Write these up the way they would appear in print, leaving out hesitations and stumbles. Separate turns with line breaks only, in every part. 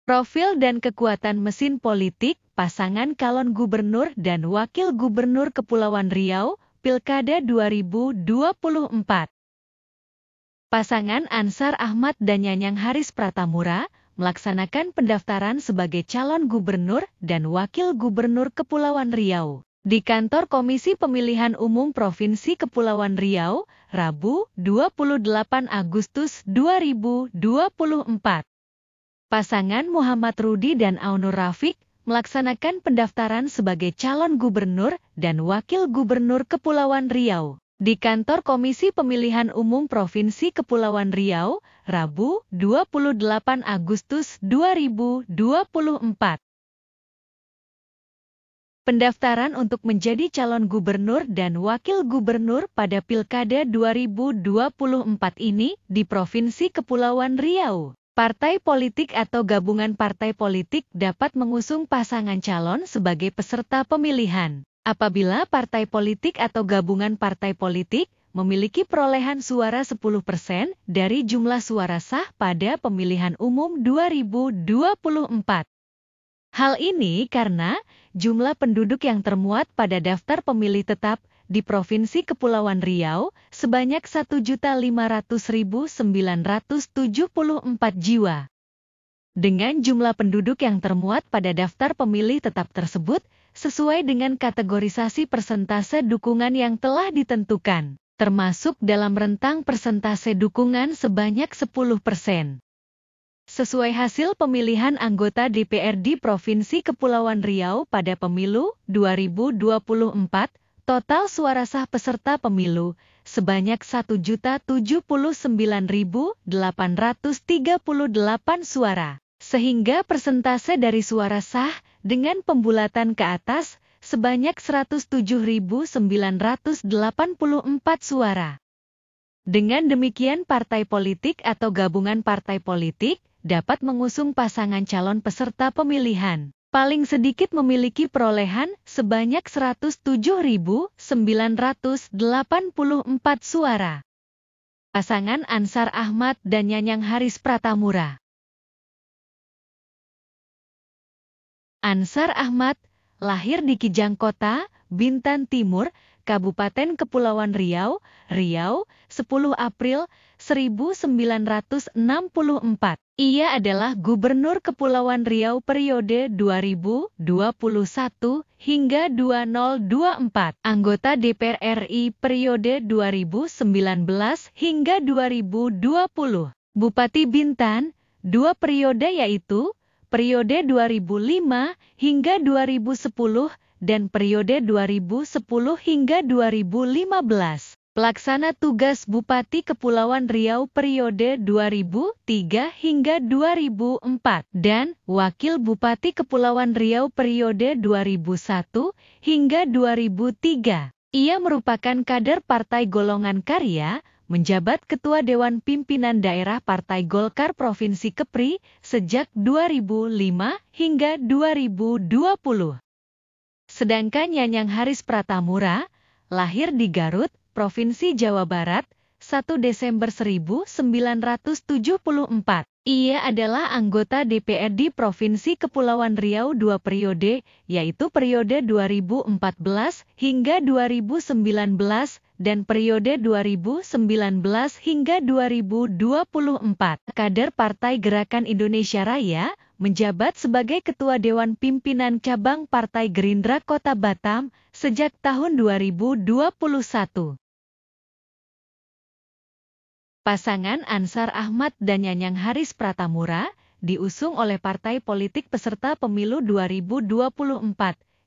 Profil dan kekuatan mesin politik, pasangan calon gubernur dan wakil gubernur Kepulauan Riau, Pilkada 2024. Pasangan Ansar Ahmad dan Nyanyang Haris Pratamura melaksanakan pendaftaran sebagai calon gubernur dan wakil gubernur Kepulauan Riau di kantor Komisi Pemilihan Umum Provinsi Kepulauan Riau, Rabu, 28 Agustus 2024. Pasangan Muhammad Rudi dan Aunur Rafiq melaksanakan pendaftaran sebagai calon gubernur dan wakil gubernur Kepulauan Riau di kantor Komisi Pemilihan Umum Provinsi Kepulauan Riau, Rabu, 28 Agustus 2024. Pendaftaran untuk menjadi calon gubernur dan wakil gubernur pada Pilkada 2024 ini di Provinsi Kepulauan Riau. Partai politik atau gabungan partai politik dapat mengusung pasangan calon sebagai peserta pemilihan. Apabila partai politik atau gabungan partai politik memiliki perolehan suara 10% dari jumlah suara sah pada pemilihan umum 2024. Hal ini karena jumlah penduduk yang termuat pada daftar pemilih tetap di Provinsi Kepulauan Riau sebanyak 1.500.974 jiwa. Dengan jumlah penduduk yang termuat pada daftar pemilih tetap tersebut sesuai dengan kategorisasi persentase dukungan yang telah ditentukan, termasuk dalam rentang persentase dukungan sebanyak 10%. Sesuai hasil pemilihan anggota DPRD Provinsi Kepulauan Riau pada pemilu 2024, total suara sah peserta pemilu sebanyak 1.079.838 suara, sehingga persentase dari suara sah dengan pembulatan ke atas sebanyak 107.984 suara. Dengan demikian partai politik atau gabungan partai politik dapat mengusung pasangan calon peserta pemilihan paling sedikit memiliki perolehan sebanyak 107.984 suara. Pasangan Ansar Ahmad dan Nyanyang Haris Pratamura. Ansar Ahmad lahir di Kijang Kota, Bintan Timur, Kabupaten Kepulauan Riau, 10 April 1964. Ia adalah Gubernur Kepulauan Riau periode 2021 hingga 2024, anggota DPR RI periode 2019 hingga 2020, Bupati Bintan, 2 periode yaitu periode 2005 hingga 2010 dan periode 2010 hingga 2015. Pelaksana tugas Bupati Kepulauan Riau periode 2003 hingga 2004 dan Wakil Bupati Kepulauan Riau periode 2001 hingga 2003. Ia merupakan kader Partai Golongan Karya, menjabat Ketua Dewan Pimpinan Daerah Partai Golkar Provinsi Kepri sejak 2005 hingga 2020. Sedangkan Nyanyang Haris Pratamura lahir di Garut, Provinsi Jawa Barat, 1 Desember 1974. Ia adalah anggota DPRD Provinsi Kepulauan Riau 2 periode, yaitu periode 2014 hingga 2019 dan periode 2019 hingga 2024. Kader Partai Gerakan Indonesia Raya, menjabat sebagai Ketua Dewan Pimpinan Cabang Partai Gerindra Kota Batam sejak tahun 2021. Pasangan Ansar Ahmad dan Nyanyang Haris Pratamura diusung oleh partai politik peserta pemilu 2024,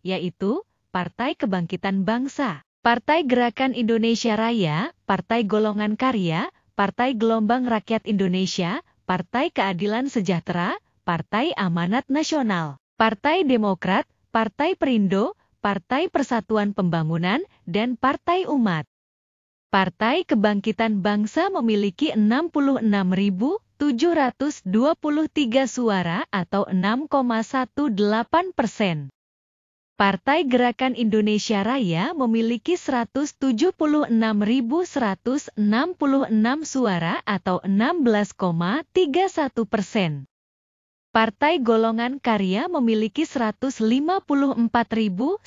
yaitu Partai Kebangkitan Bangsa, Partai Gerakan Indonesia Raya, Partai Golongan Karya, Partai Gelombang Rakyat Indonesia, Partai Keadilan Sejahtera, Partai Amanat Nasional, Partai Demokrat, Partai Perindo, Partai Persatuan Pembangunan, dan Partai Umat. Partai Kebangkitan Bangsa memiliki 66.723 suara atau 6,18%. Partai Gerakan Indonesia Raya memiliki 176.166 suara atau 16,31%. Partai Golongan Karya memiliki 154.906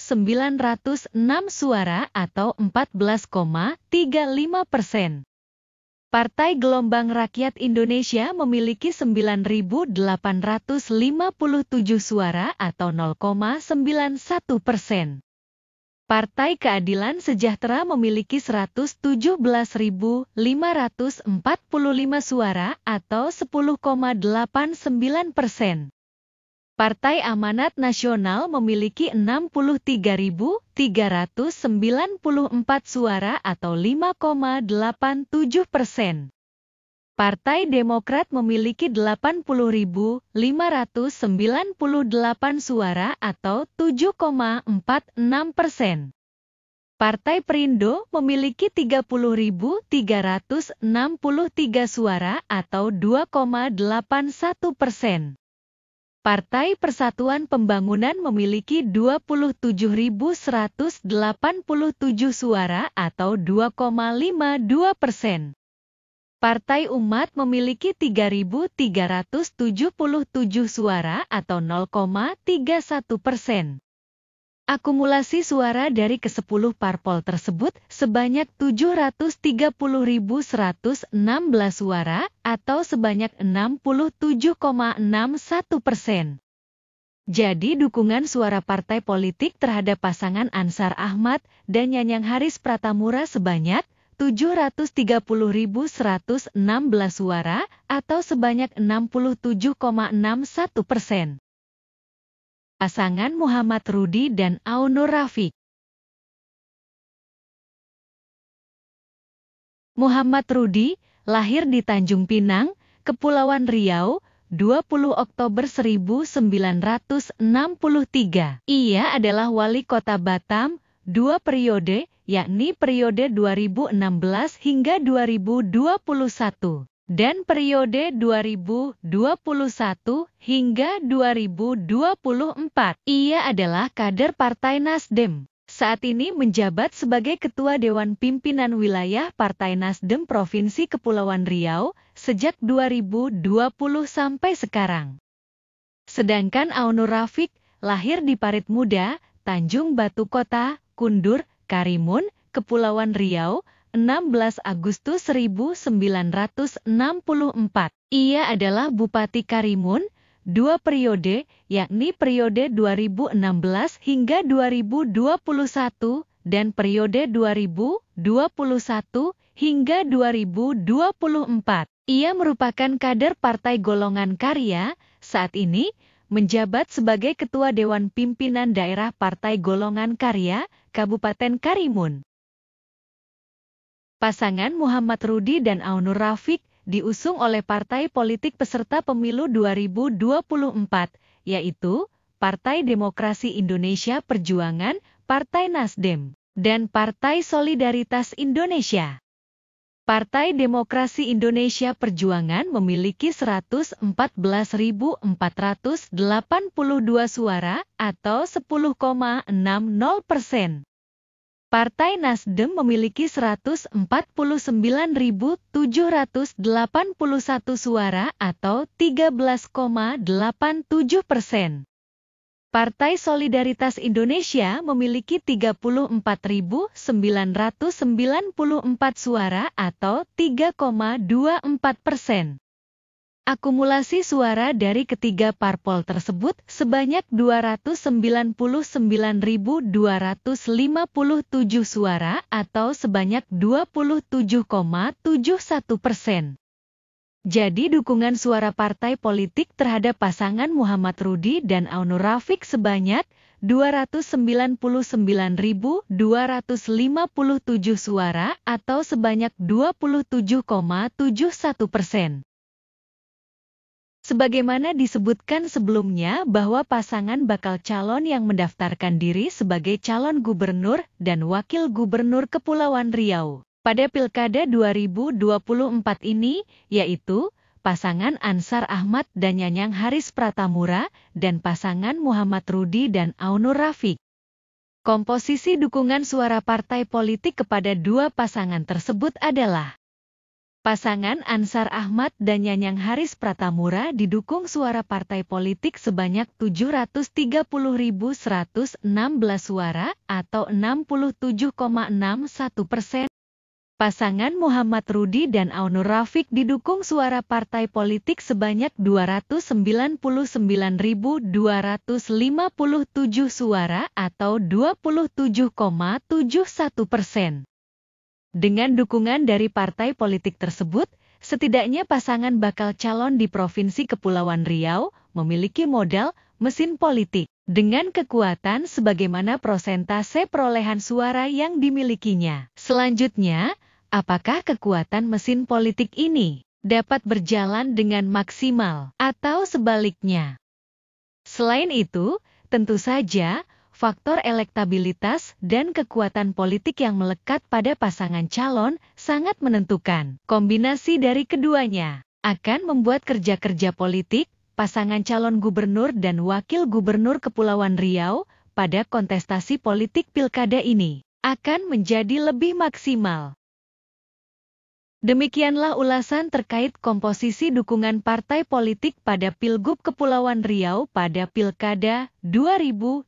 suara atau 14,35%. Partai Gelombang Rakyat Indonesia memiliki 9.857 suara atau 0,91%. Partai Keadilan Sejahtera memiliki 117.545 suara atau 10,89%. Partai Amanat Nasional memiliki 63.394 suara atau 5,87%. Partai Demokrat memiliki 80.598 suara atau 7,46%. Partai Perindo memiliki 30.363 suara atau 2,81%. Partai Persatuan Pembangunan memiliki 27.187 suara atau 2,52%. Partai Umat memiliki 3.377 suara atau 0,31%. Akumulasi suara dari ke-10 parpol tersebut sebanyak 730.116 suara atau sebanyak 67,61%. Jadi dukungan suara partai politik terhadap pasangan Ansar Ahmad dan Nyanyang Haris Pratamura sebanyak 730.116 suara atau sebanyak 67,61%. Pasangan Muhammad Rudi dan Aunur Rafiq. Muhammad Rudi lahir di Tanjung Pinang, Kepulauan Riau, 20 Oktober 1963. Ia adalah wali kota Batam, 2 periode, yakni periode 2016 hingga 2021. Dan periode 2021 hingga 2024. Ia adalah kader Partai Nasdem. Saat ini menjabat sebagai Ketua Dewan Pimpinan Wilayah Partai Nasdem Provinsi Kepulauan Riau sejak 2020 sampai sekarang. Sedangkan Aunur Rafiq lahir di Parit Muda, Tanjung Batu Kota, Kundur, Karimun, Kepulauan Riau, 16 Agustus 1964. Ia adalah Bupati Karimun, 2 periode, yakni periode 2016 hingga 2021 dan periode 2021 hingga 2024. Ia merupakan kader Partai Golongan Karya, saat ini menjabat sebagai Ketua Dewan Pimpinan Daerah Partai Golongan Karya, Kabupaten Karimun. Pasangan Muhammad Rudi dan Aunur Rafiq diusung oleh partai politik peserta pemilu 2024, yaitu Partai Demokrasi Indonesia Perjuangan, Partai Nasdem, dan Partai Solidaritas Indonesia. Partai Demokrasi Indonesia Perjuangan memiliki 114.482 suara atau 10,60%. Partai Nasdem memiliki 149.781 suara atau 13,87%. Partai Solidaritas Indonesia memiliki 34.994 suara atau 3,24%. Akumulasi suara dari ketiga parpol tersebut sebanyak 299.257 suara atau sebanyak 27,71%. Jadi dukungan suara partai politik terhadap pasangan Muhammad Rudi dan Aunur Rafiq sebanyak 299.257 suara atau sebanyak 27,71%. Sebagaimana disebutkan sebelumnya bahwa pasangan bakal calon yang mendaftarkan diri sebagai calon gubernur dan wakil gubernur Kepulauan Riau pada Pilkada 2024 ini, yaitu pasangan Ansar Ahmad dan Nyanyang Haris Pratamura dan pasangan Muhammad Rudi dan Aunur Rafiq. Komposisi dukungan suara partai politik kepada dua pasangan tersebut adalah Pasangan Ansar Ahmad dan Nyanyang Haris Pratamura didukung suara partai politik sebanyak 730.116 suara atau 67,61%. Pasangan Muhammad Rudi dan Aunur Rafiq didukung suara partai politik sebanyak 299.257 suara atau 27,71%. Dengan dukungan dari partai politik tersebut, setidaknya pasangan bakal calon di Provinsi Kepulauan Riau memiliki modal mesin politik dengan kekuatan sebagaimana prosentase perolehan suara yang dimilikinya. Selanjutnya, apakah kekuatan mesin politik ini dapat berjalan dengan maksimal atau sebaliknya? Selain itu, tentu saja faktor elektabilitas dan kekuatan politik yang melekat pada pasangan calon sangat menentukan. Kombinasi dari keduanya akan membuat kerja-kerja politik pasangan calon gubernur dan wakil gubernur Kepulauan Riau pada kontestasi politik pilkada ini akan menjadi lebih maksimal. Demikianlah ulasan terkait komposisi dukungan partai politik pada Pilgub Kepulauan Riau pada Pilkada 2024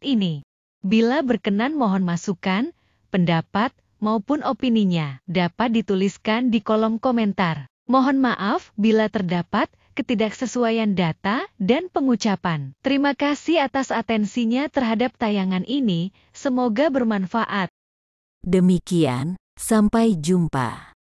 ini. Bila berkenan mohon masukan, pendapat, maupun opininya dapat dituliskan di kolom komentar. Mohon maaf bila terdapat ketidaksesuaian data dan pengucapan. Terima kasih atas atensinya terhadap tayangan ini, semoga bermanfaat.
Demikian, sampai jumpa.